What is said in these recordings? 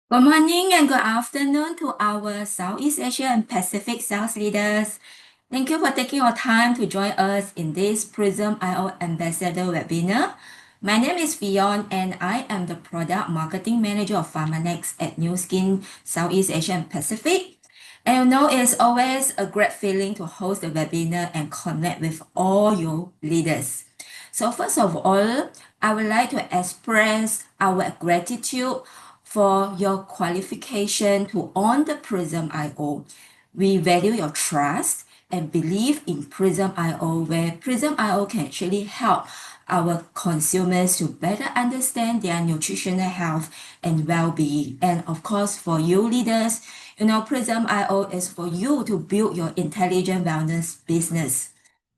Good morning and good afternoon to our Southeast Asia and Pacific sales leaders. Thank you for taking your time to join us in this Prism IO Ambassador webinar. My name is Fion and I am the Product Marketing Manager of PharmaNext at New Skin Southeast Asia and Pacific. And you know it's always a great feeling to host a webinar and connect with all your leaders. So first of all, I would like to express our gratitude for your qualification to own the Prism IO. We value your trust and believe in Prism IO, where Prism IO can actually help our consumers to better understand their nutritional health and well-being. And of course, for you leaders, Prism IO is for you to build your intelligent wellness business.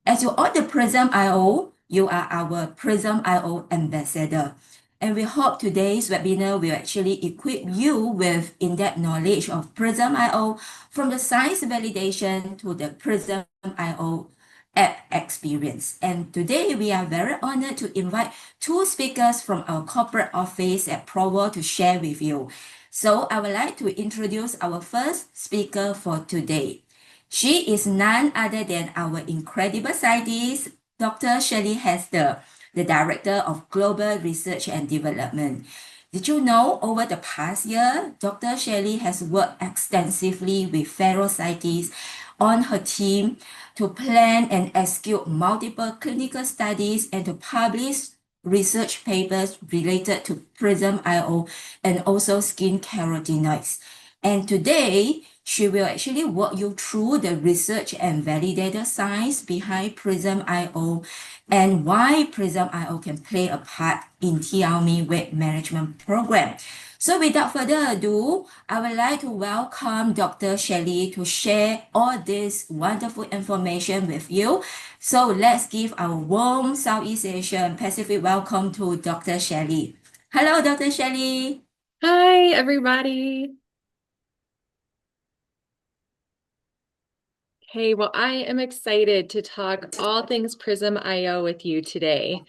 As you own the Prism IO, you are our Prism IO ambassador. And we hope today's webinar will actually equip you with in-depth knowledge of Prism IO from the science validation to the Prism IO app experience. And today we are very honored to invite two speakers from our corporate office at Provo to share with you. So I would like to introduce our first speaker for today. She is none other than our incredible scientist, Dr. Shirley Hester, the Director of Global Research and Development. Did you know over the past year, Dr. Shirley has worked extensively with fellow scientists on her team to plan and execute multiple clinical studies and to publish research papers related to Prism IO and also skin carotenoids. And today, she will actually walk you through the research and validated science behind Prism IO and why Prism IO can play a part in TLME weight management program. So without further ado, I would like to welcome Dr. Shelley to share all this wonderful information with you. So let's give our warm Southeast Asia and Pacific welcome to Dr. Shelley. Hello, Dr. Shelley. Hi, everybody. Hey, well, I am excited to talk all things Prism IO with you today.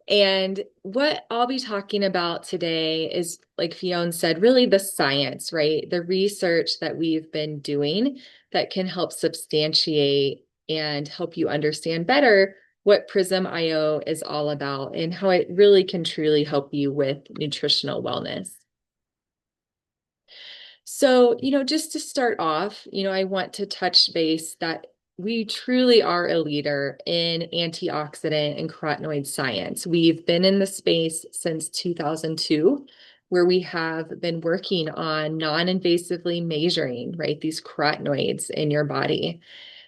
And what I'll be talking about today is, like Fiona said, really the science, right? The research that we've been doing that can help substantiate and help you understand better what Prism IO is all about and how it really can truly help you with nutritional wellness. So, just to start off, I want to touch base that we truly are a leader in antioxidant and carotenoid science. We've been in the space since 2002, where we have been working on non-invasively measuring, right, these carotenoids in your body.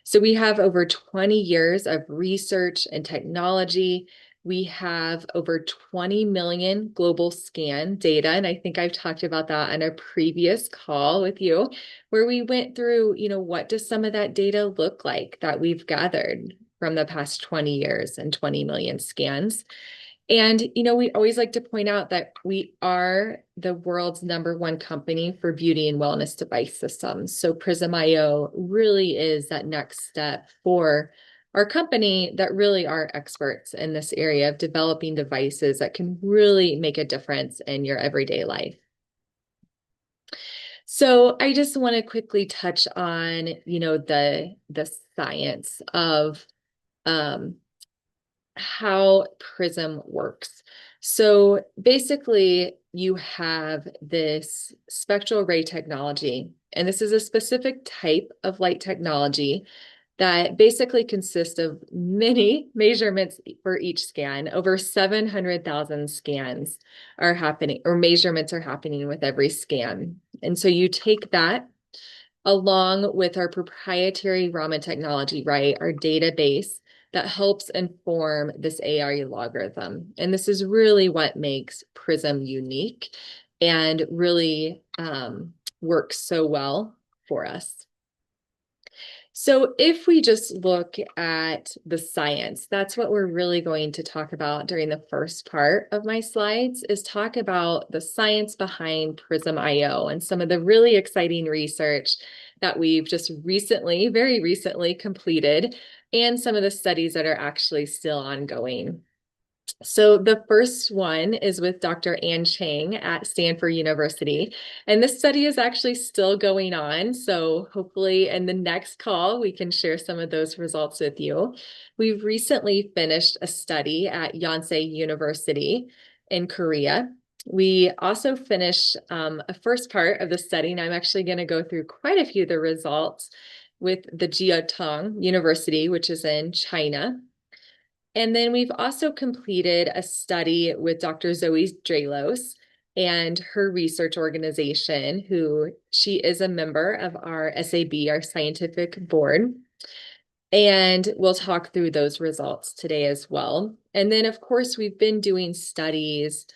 So we have over 20 years of research and technology. We have over 20 million global scan data. And I think I've talked about that on a previous call with you, where we went through, what does some of that data look like that we've gathered from the past 20 years and 20 million scans. And, we always like to point out that we are the world's #1 company for beauty and wellness device systems. So Prism IO really is that next step for our company that really are experts in this area of developing devices that can really make a difference in your everyday life. So I just want to quickly touch on, the science of how Prism works. So basically, you have this spectral ray technology, and this is a specific type of light technology that basically consists of many measurements for each scan. Over 700,000 scans are happening, or measurements are happening with every scan. And so you take that along with our proprietary Raman technology, right? Our database that helps inform this AI logarithm. And this is really what makes Prism unique and really works so well for us. So if we just look at the science, that's what we're really going to talk about during the first part of my slides, is talk about the science behind Prism IO and some of the really exciting research that we've just recently, very recently completed, and some of the studies that are actually still ongoing. So the first one is with Dr. Ann Chang at Stanford University. And this study is actually still going on. So hopefully in the next call, we can share some of those results with you. We've recently finished a study at Yonsei University in Korea. We also finished a first part of the study, and I'm actually going to go through quite a few of the results with the Jiaotong University, which is in China. And then we've also completed a study with Dr. Zoe Dralos and her research organization, who she is a member of our SAB, our scientific board. And we'll talk through those results today as well. And then, of course, we've been doing studies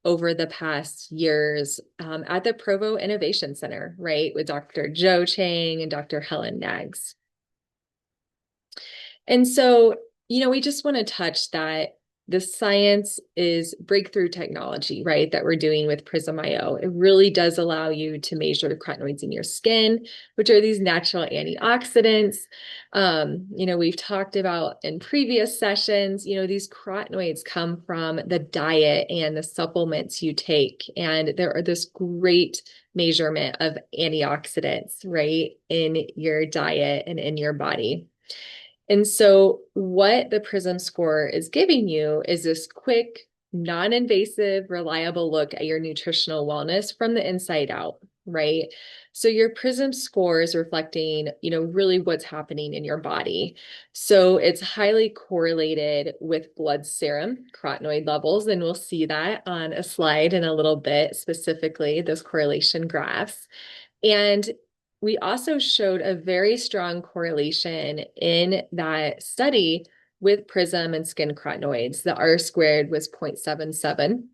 over the past years at the Provo Innovation Center, right, with Dr. Joe Chang and Dr. Helen Nags. And so, we just want to touch that the science is breakthrough technology, right? That we're doing with Prism IO. It really does allow you to measure the carotenoids in your skin, which are these natural antioxidants. We've talked about in previous sessions, these carotenoids come from the diet and the supplements you take. And there are this great measurement of antioxidants, right, in your diet and in your body. And so, what the PRISM score is giving you is this quick, non invasive, reliable look at your nutritional wellness from the inside out, right? So, your PRISM score is reflecting, really what's happening in your body. So, it's highly correlated with blood serum carotenoid levels. And we'll see that on a slide in a little bit, specifically, those correlation graphs. And we also showed a very strong correlation in that study with PRISM and skin carotenoids. The R squared was 0.77.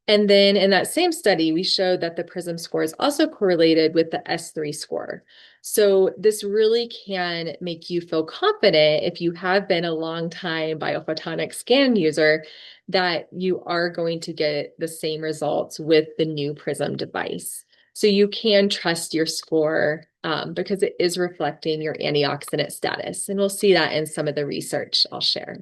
And then in that same study, we showed that the PRISM score is also correlated with the S3 score. So this really can make you feel confident if you have been a long time biophotonic scan user that you are going to get the same results with the new PRISM device. So you can trust your score because it is reflecting your antioxidant status. And we'll see that in some of the research I'll share.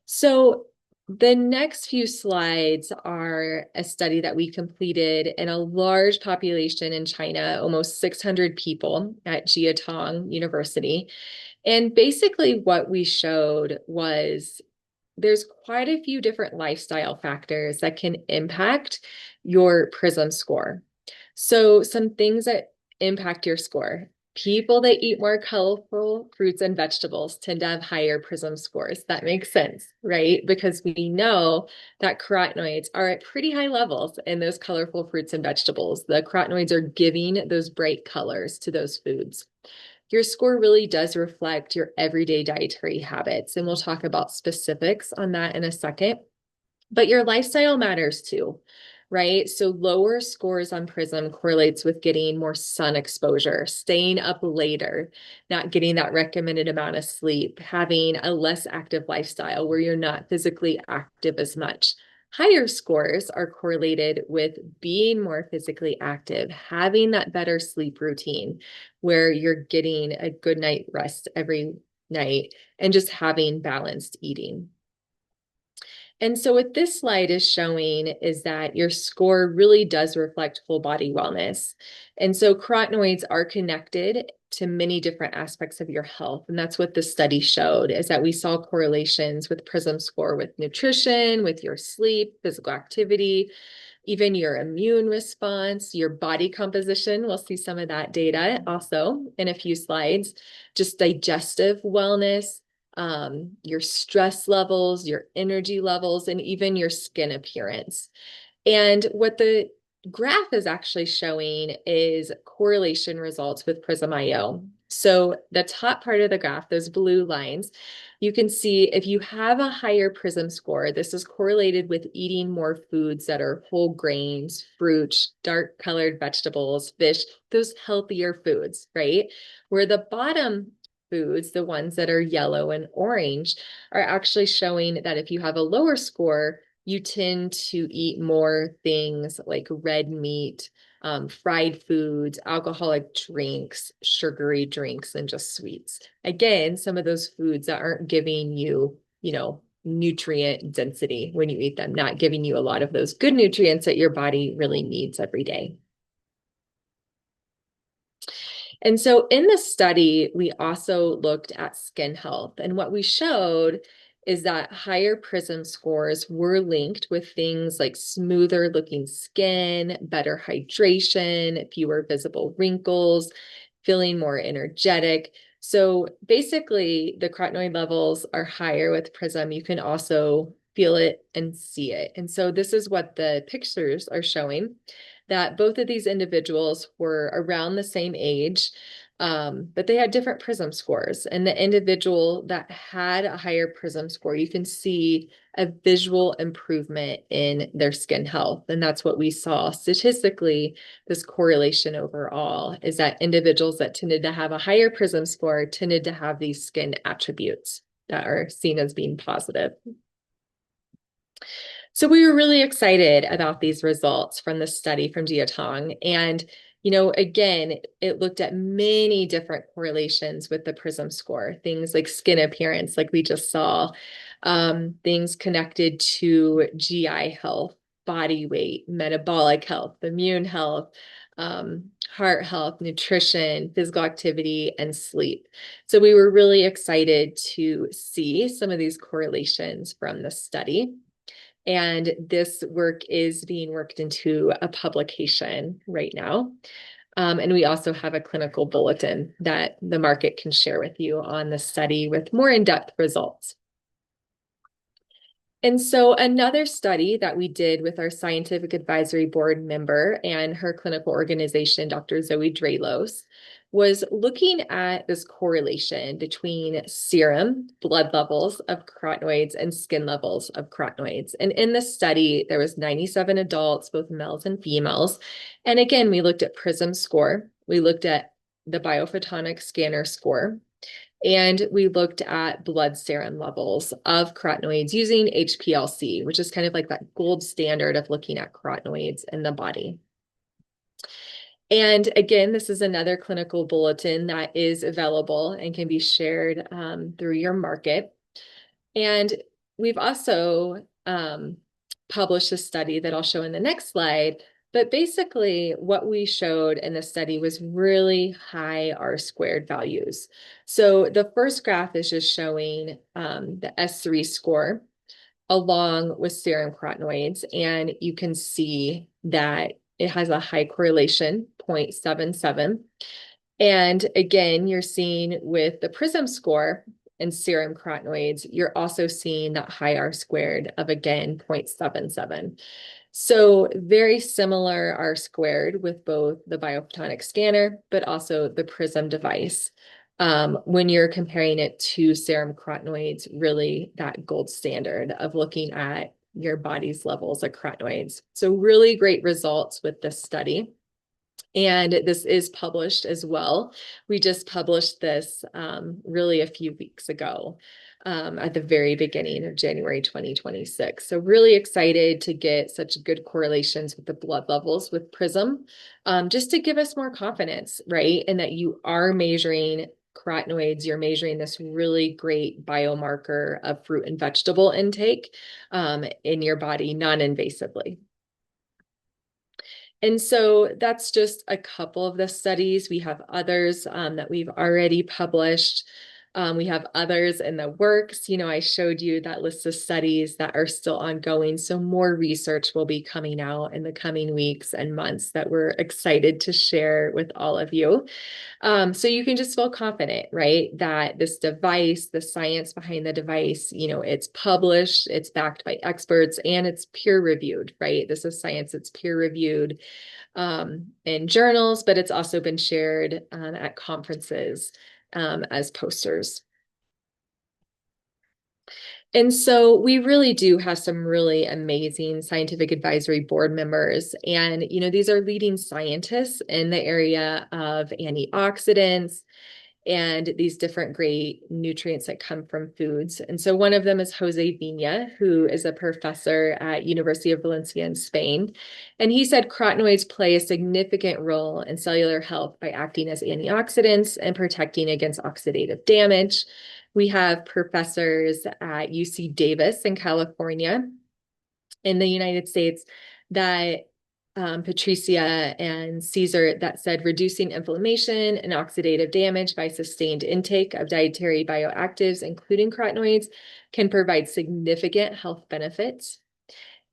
So the next few slides are a study that we completed in a large population in China, almost 600 people at Jiaotong University. And basically what we showed was there's quite a few different lifestyle factors that can impact your PRISM score. So some things that impact your score. People that eat more colorful fruits and vegetables tend to have higher PRISM scores. That makes sense, right? Because we know that carotenoids are at pretty high levels in those colorful fruits and vegetables. The carotenoids are giving those bright colors to those foods. Your score really does reflect your everyday dietary habits, and we'll talk about specifics on that in a second. But your lifestyle matters too, right? So lower scores on PRISM correlates with getting more sun exposure, staying up later, not getting that recommended amount of sleep, having a less active lifestyle where you're not physically active as much. Higher scores are correlated with being more physically active, having that better sleep routine where you're getting a good night rest every night and just having balanced eating. And so what this slide is showing is that your score really does reflect full body wellness. And so carotenoids are connected to many different aspects of your health. And that's what the study showed, is that we saw correlations with PRISM score with nutrition, with your sleep, physical activity, even your immune response, your body composition. We'll see some of that data also in a few slides, just digestive wellness, your stress levels, your energy levels, and even your skin appearance. And what the graph is actually showing is correlation results with Prism IO. So the top part of the graph, those blue lines, you can see if you have a higher PRISM score, this is correlated with eating more foods that are whole grains, fruits, dark colored vegetables, fish, those healthier foods, right? Where the bottom foods, the ones that are yellow and orange, are actually showing that if you have a lower score, you tend to eat more things like red meat, fried foods, alcoholic drinks, sugary drinks, and just sweets. Again, some of those foods that aren't giving you, nutrient density when you eat them, not giving you a lot of those good nutrients that your body really needs every day. And so in this study, we also looked at skin health. And what we showed is that higher PRYSM scores were linked with things like smoother looking skin, better hydration, fewer visible wrinkles, feeling more energetic. So basically, the carotenoid levels are higher with PRYSM. You can also feel it and see it. And so this is what the pictures are showing, that both of these individuals were around the same age, but they had different PRYSM scores. And the individual that had a higher PRYSM score, you can see a visual improvement in their skin health. And that's what we saw statistically, this correlation overall, is that individuals that tended to have a higher PRYSM score tended to have these skin attributes that are seen as being positive. So we were really excited about these results from the study from Jiatong. And, again, it looked at many different correlations with the PRISM score, things like skin appearance, like we just saw, things connected to GI health, body weight, metabolic health, immune health, heart health, nutrition, physical activity, and sleep. So we were really excited to see some of these correlations from the study. And this work is being worked into a publication right now. And we also have a clinical bulletin that the market can share with you on the study with more in-depth results. And so another study that we did with our scientific advisory board member and her clinical organization, Dr. Zoe Dralos, was looking at this correlation between serum blood levels of carotenoids and skin levels of carotenoids. And in this study, there was 97 adults, both males and females. And again, we looked at PRISM score. We looked at the biophotonic scanner score. And we looked at blood serum levels of carotenoids using HPLC, which is kind of like that gold standard of looking at carotenoids in the body. And again, this is another clinical bulletin that is available and can be shared through your market. And we've also published a study that I'll show in the next slide. But basically, what we showed in the study was really high R-squared values. So the first graph is just showing the S3 score along with serum carotenoids. And you can see that it has a high correlation, 0.77. And again, you're seeing with the PRISM score and serum carotenoids, you're also seeing that high R-squared of, again, 0.77. So very similar R-squared with both the biophotonic scanner, but also the PRISM device. When you're comparing it to serum carotenoids, really that gold standard of looking at your body's levels of carotenoids. So really great results with this study. And this is published as well. We just published this really a few weeks ago at the very beginning of January 2026. So really excited to get such good correlations with the blood levels with PRISM, just to give us more confidence, right? And that you are measuring carotenoids, you're measuring this really great biomarker of fruit and vegetable intake in your body non-invasively. And so that's just a couple of the studies. We have others that we've already published. We have others in the works. I showed you that list of studies that are still ongoing. So more research will be coming out in the coming weeks and months that we're excited to share with all of you. So you can just feel confident, right? That this device, the science behind the device, it's published, it's backed by experts, and it's peer reviewed, right? This is science that's peer reviewed in journals, but it's also been shared at conferences as posters. And so we really do have some really amazing scientific advisory board members. And, these are leading scientists in the area of antioxidants and these different great nutrients that come from foods. And so one of them is Jose Viña, who is a professor at University of Valencia in Spain. And he said carotenoids play a significant role in cellular health by acting as antioxidants and protecting against oxidative damage. We have professors at UC Davis in California in the United States that Patricia and Caesar that said reducing inflammation and oxidative damage by sustained intake of dietary bioactives, including carotenoids, can provide significant health benefits.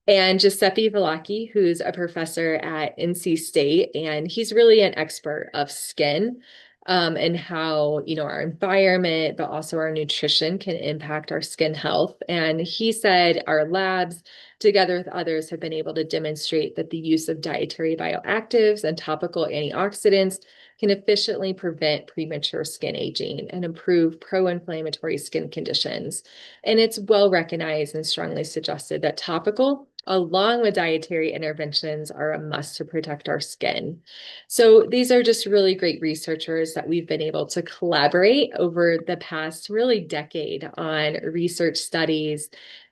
And Giuseppe Villacchi, who's a professor at NC State, and he's really an expert of skin and how, our environment, but also our nutrition can impact our skin health. And he said our labs, together with others, have been able to demonstrate that the use of dietary bioactives and topical antioxidants can efficiently prevent premature skin aging and improve pro-inflammatory skin conditions. And it's well recognized and strongly suggested that topical, along with dietary interventions, are a must to protect our skin. So these are just really great researchers that we've been able to collaborate over the past really decade on research studies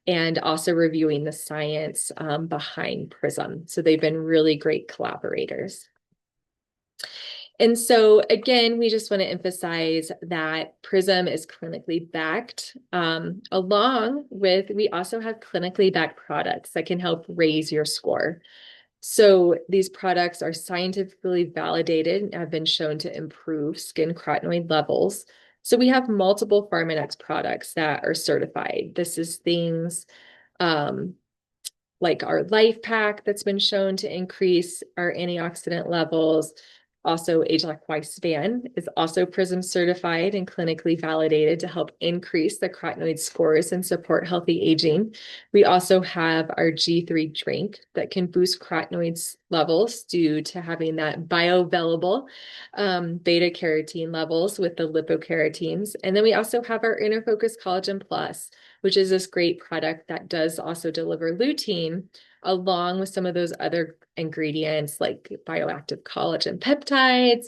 and also reviewing the science behind PRISM. So they've been really great collaborators. And so again, we just want to emphasize that PRISM is clinically backed, along with, we also have clinically backed products that can help raise your score. So these products are scientifically validated and have been shown to improve skin carotenoid levels. So we have multiple Pharmanex products that are certified. This is things like our Life Pack that's been shown to increase our antioxidant levels. Also, Age-Lock Span is also PRISM certified and clinically validated to help increase the carotenoid scores and support healthy aging. We also have our G3 drink that can boost carotenoids levels due to having that bioavailable beta carotene levels with the lipocarotenes. And then we also have our Inner Focus Collagen Plus, which is this great product that does also deliver lutein along with some of those other ingredients like bioactive collagen peptides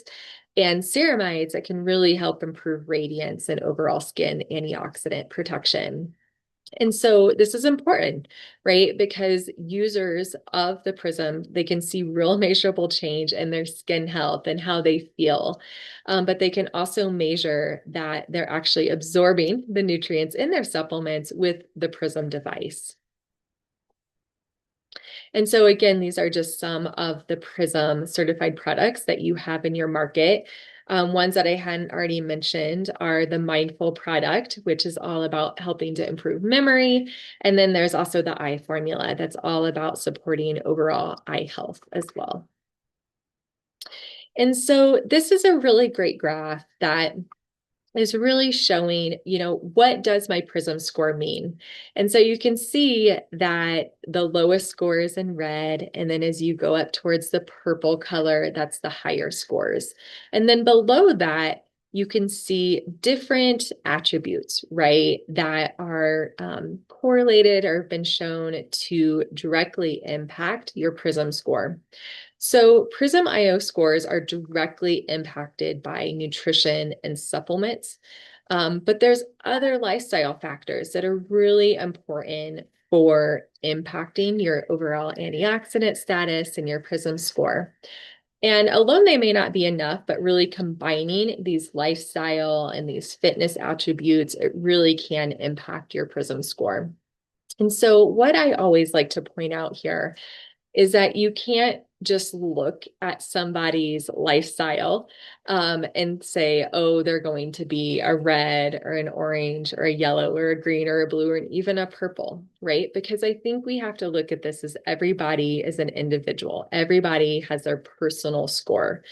and ceramides that can really help improve radiance and overall skin antioxidant protection. And so this is important, right? Because users of the PRISM, they can see real measurable change in their skin health and how they feel. But they can also measure that they're actually absorbing the nutrients in their supplements with the PRISM device. And so again, these are just some of the PRISM certified products that you have in your market. Ones that I hadn't already mentioned are the Mindful product, which is all about helping to improve memory. And then there's also the eye formula that's all about supporting overall eye health as well. And so this is a really great graph that is really showing, what does my PRISM score mean? And so you can see that the lowest score is in red. And then as you go up towards the purple color, that's the higher scores. And then below that, you can see different attributes, right, that are correlated or have been shown to directly impact your PRISM score. So Prism IO scores are directly impacted by nutrition and supplements, but there's other lifestyle factors that are really important for impacting your overall antioxidant status and your Prism score. And alone they may not be enough, but really combining these lifestyle and these fitness attributes, it really can impact your Prism score. And so what I always like to point out here is that you can't just look at somebody's lifestyle and say, oh, they're going to be a red or an orange or a yellow or a green or a blue or even a purple, right? Because I think we have to look at this as everybody is an individual. Everybody has their personal score.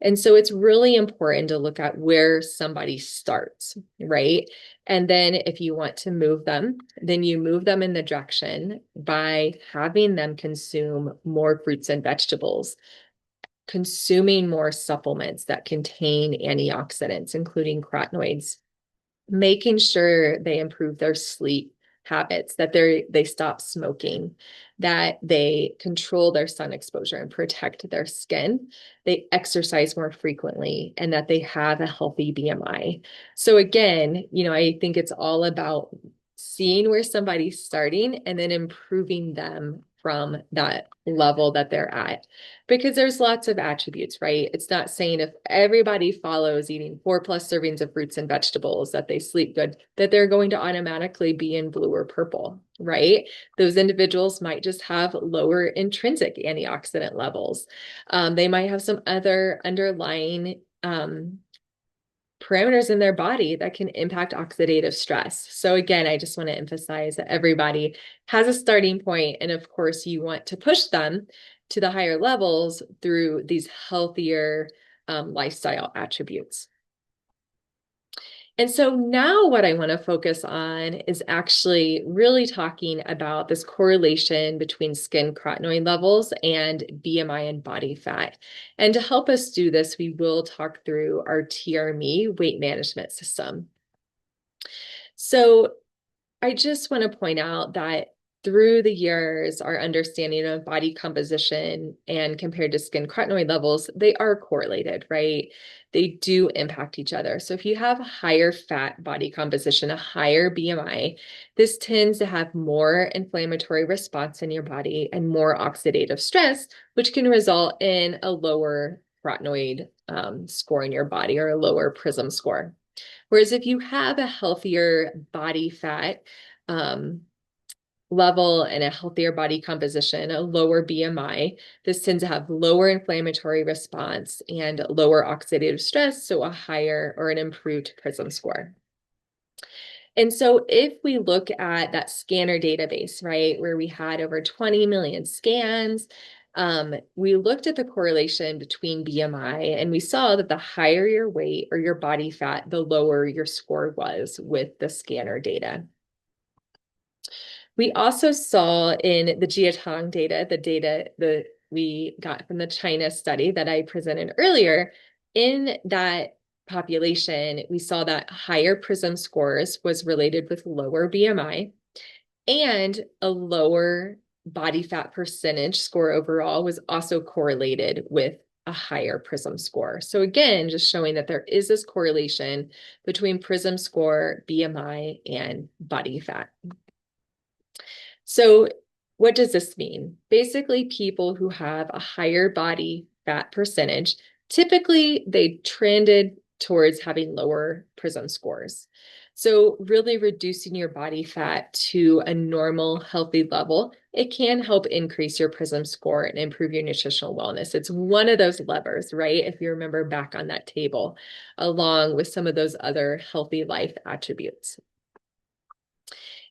And so it's really important to look at where somebody starts, right? And then if you want to move them, then you move them in the direction by having them consume more fruits and vegetables, consuming more supplements that contain antioxidants, including carotenoids, making sure they improve their sleep habits, that they stop smoking, that they control their sun exposure and protect their skin, they exercise more frequently, and that they have a healthy BMI. So again, I think it's all about seeing where somebody's starting and then improving them from that level that they're at. Because there's lots of attributes, right? It's not saying if everybody follows eating 4+ servings of fruits and vegetables that they sleep good, that they're going to automatically be in blue or purple, right? Those individuals might just have lower intrinsic antioxidant levels. They might have some other underlying parameters in their body that can impact oxidative stress. So again, I just want to emphasize that everybody has a starting point, and of course, you want to push them to the higher levels through these healthier lifestyle attributes. And so now what I want to focus on is actually really talking about this correlation between skin carotenoid levels and BMI and body fat. And to help us do this, we will talk through our TRME weight management system. So I just want to point out that through the years, our understanding of body composition and compared to skin carotenoid levels, they are correlated, right? They do impact each other. So if you have a higher fat body composition, a higher BMI, this tends to have more inflammatory response in your body and more oxidative stress, which can result in a lower carotenoid score in your body, or a lower PRYSM score. Whereas if you have a healthier body fat level and a healthier body composition, a lower BMI, this tends to have lower inflammatory response and lower oxidative stress, so a higher or an improved PRISM score. And so if we look at that scanner database, right, where we had over 20 million scans, we looked at the correlation between BMI, and we saw that the higher your weight or your body fat, the lower your score was with the scanner data. We also saw in the Jiatang data, the data that we got from the China study that I presented earlier, in that population, we saw that higher PRISM scores was related with lower BMI, and a lower body fat percentage score overall was also correlated with a higher PRISM score. So again, just showing that there is this correlation between PRISM score, BMI, and body fat. So what does this mean? Basically, people who have a higher body fat percentage, typically they trended towards having lower PRISM scores. So really reducing your body fat to a normal, healthy level, it can help increase your PRISM score and improve your nutritional wellness. It's one of those levers, right? If you remember back on that table, along with some of those other healthy life attributes.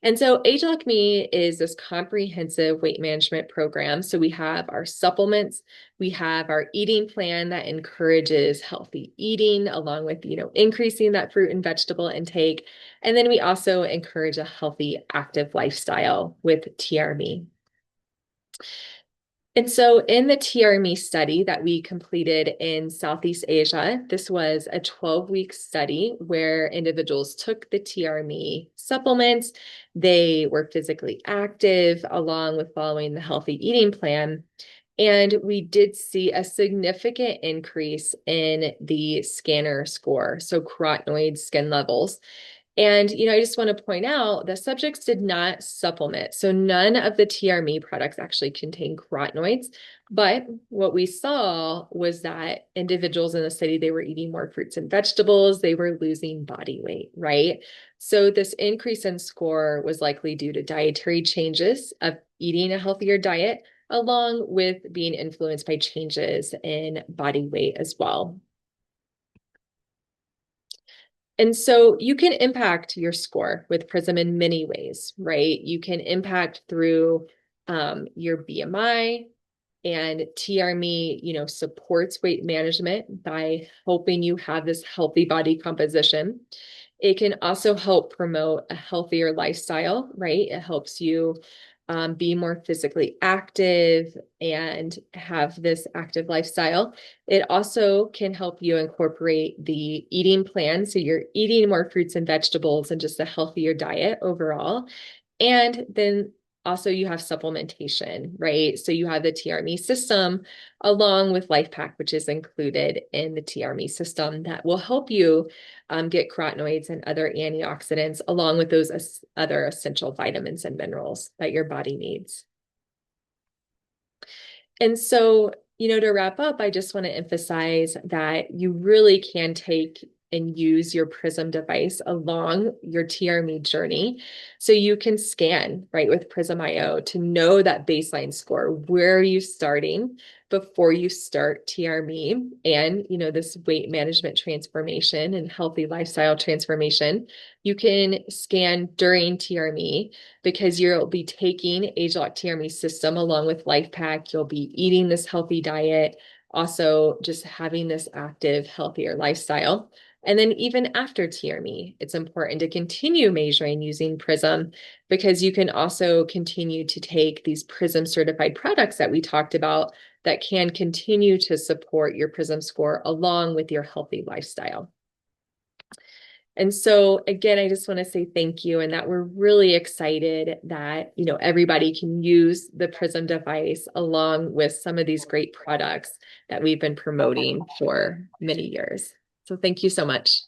And so Age Like Me is this comprehensive weight management program. So we have our supplements, we have our eating plan that encourages healthy eating, along with, increasing that fruit and vegetable intake. And then we also encourage a healthy, active lifestyle with TRME. And so in the TRME study that we completed in Southeast Asia, this was a 12-week study where individuals took the TRME supplements. They were physically active along with following the healthy eating plan. And we did see a significant increase in the scanner score, so carotenoid skin levels. And, I just want to point out the subjects did not supplement. So none of the TRME products actually contain carotenoids. But what we saw was that individuals in the study, they were eating more fruits and vegetables, they were losing body weight, right? So this increase in score was likely due to dietary changes of eating a healthier diet, along with being influenced by changes in body weight as well. And so you can impact your score with PRISM in many ways, right? You can impact through your BMI, and TRME, supports weight management by helping you have this healthy body composition. It can also help promote a healthier lifestyle, right? It helps you be more physically active and have this active lifestyle. It also can help you incorporate the eating plan. So you're eating more fruits and vegetables and just a healthier diet overall. And then also you have supplementation, right? So you have the TRME system along with LifePak, which is included in the TRME system that will help you get carotenoids and other antioxidants along with those other essential vitamins and minerals that your body needs. And so, to wrap up, I just want to emphasize that you really can take and use your Prism device along your TRME journey. So you can scan, right, with Prism IO to know that baseline score. Where are you starting before you start TRME and, this weight management transformation and healthy lifestyle transformation? You can scan during TRME because you'll be taking age-locked TRME system along with LifePak. You'll be eating this healthy diet, also just having this active, healthier lifestyle. And then even after TRME, it's important to continue measuring using Prism because you can also continue to take these Prism certified products that we talked about that can continue to support your Prism score along with your healthy lifestyle. And so again, I just want to say thank you and that we're really excited that, everybody can use the Prism device along with some of these great products that we've been promoting for many years. So thank you so much.